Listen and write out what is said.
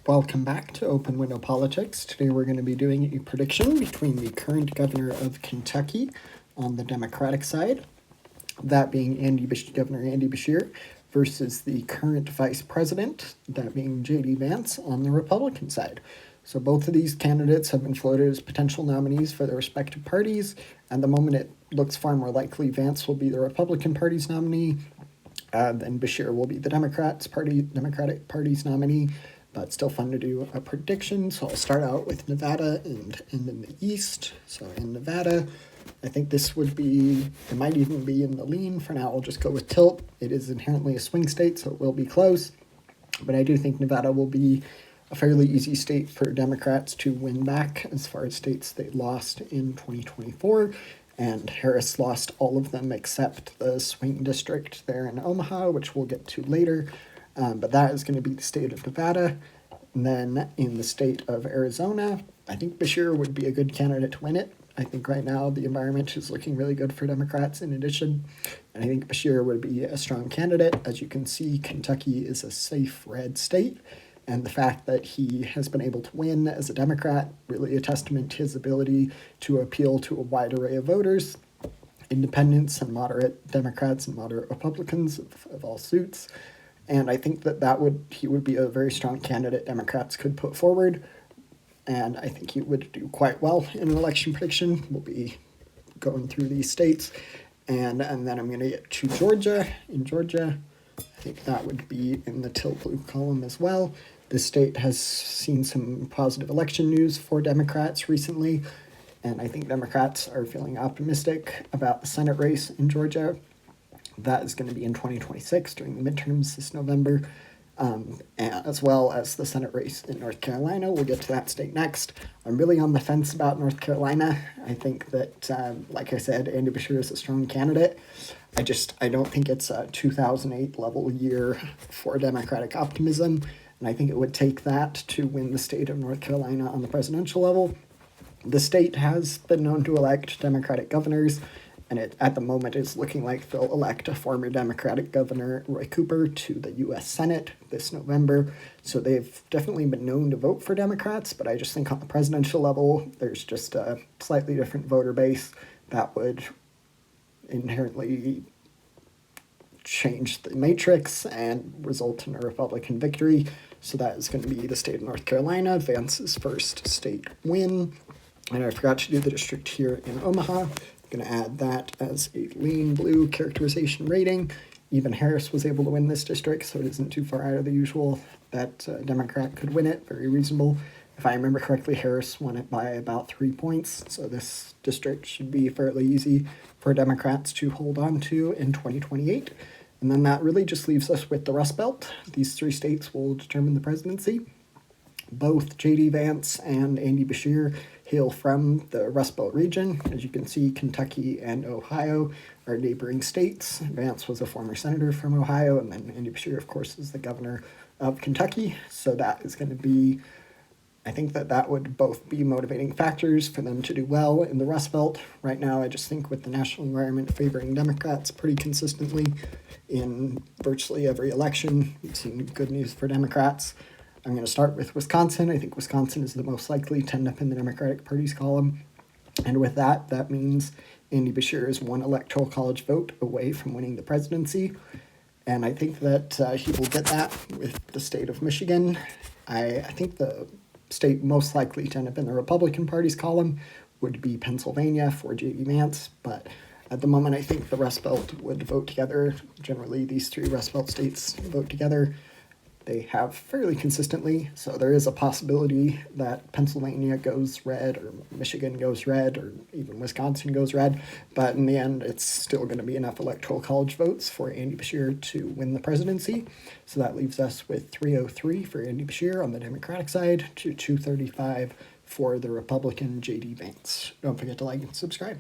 Welcome back to Open Window Politics. Today we're going to be doing a prediction between the current governor of Kentucky on the Democratic side, that being Governor Andy Beshear, versus the current vice president, that being J.D. Vance, on the Republican side. So both of these candidates have been floated as potential nominees for their respective parties. At the moment, it looks far more likely Vance will be the Republican Party's nominee, then Beshear will be the Democratic Party's nominee. But still fun to do a prediction. So I'll start out with Nevada and in the East. So in Nevada, I think this would be, it might even be in the lean. For now, I'll just go with tilt. It is inherently a swing state, so it will be close. But I do think Nevada will be a fairly easy state for Democrats to win back as far as states they lost in 2024. And Harris lost all of them except the swing district there in Omaha, which we'll get to later. But that is going to be the state of Nevada. And then in the state of Arizona, I think Beshear would be a good candidate to win it. I think right now the environment is looking really good for Democrats in addition. And I think Beshear would be a strong candidate. As you can see, Kentucky is a safe red state. And the fact that he has been able to win as a Democrat, really a testament to his ability to appeal to a wide array of voters, independents and moderate Democrats and moderate Republicans of all suits. And I think he would be a very strong candidate Democrats could put forward. And I think he would do quite well in an election prediction. We'll be going through these states. And then I'm going to get to Georgia. In Georgia, I think that would be in the tilt blue column as well. This state has seen some positive election news for Democrats recently. And I think Democrats are feeling optimistic about the Senate race in Georgia. That is going to be in 2026 during the midterms this November, as well as the Senate race in North Carolina. We'll get to that state next. I'm really on the fence about North Carolina. I think that, like I said, Andy Beshear is a strong candidate. I don't think it's a 2008 level year for Democratic optimism, and I think it would take that to win the state of North Carolina on the presidential level. The state has been known to elect Democratic governors, and it, at the moment, is looking like they'll elect a former Democratic governor, Roy Cooper, to the U.S. Senate this November. So they've definitely been known to vote for Democrats, but I just think on the presidential level, there's just a slightly different voter base that would inherently change the matrix and result in a Republican victory. So that is going to be the state of North Carolina, Vance's first state win. And I forgot to do the district here in Omaha. Going to add that as a lean blue characterization rating. Even Harris was able to win this district, so it isn't too far out of the usual that a Democrat could win it. Very reasonable. If I remember correctly, Harris won it by about 3 points, so this district should be fairly easy for Democrats to hold on to in 2028. And then that really just leaves us with the Rust Belt. These three states will determine the presidency. Both J.D. Vance and Andy Beshear hail from the Rust Belt region. As you can see, Kentucky and Ohio are neighboring states. Vance was a former senator from Ohio, and then Andy Beshear, of course, is the governor of Kentucky. So that is going to be, I think that would both be motivating factors for them to do well in the Rust Belt. Right now, I just think with the national environment favoring Democrats pretty consistently in virtually every election, we've seen good news for Democrats. I'm going to start with Wisconsin. I think Wisconsin is the most likely to end up in the Democratic Party's column. And with that, that means Andy Beshear is one electoral college vote away from winning the presidency. And I think that he will get that with the state of Michigan. I think the state most likely to end up in the Republican Party's column would be Pennsylvania for J.D. Vance. But at the moment, I think the Rust Belt would vote together. Generally, these three Rust Belt states vote together. They have fairly consistently, so there is a possibility that Pennsylvania goes red, or Michigan goes red, or even Wisconsin goes red, but in the end, it's still going to be enough electoral college votes for Andy Beshear to win the presidency. So that leaves us with 303 for Andy Beshear on the Democratic side to 235 for the Republican J.D. Vance. Don't forget to like and subscribe.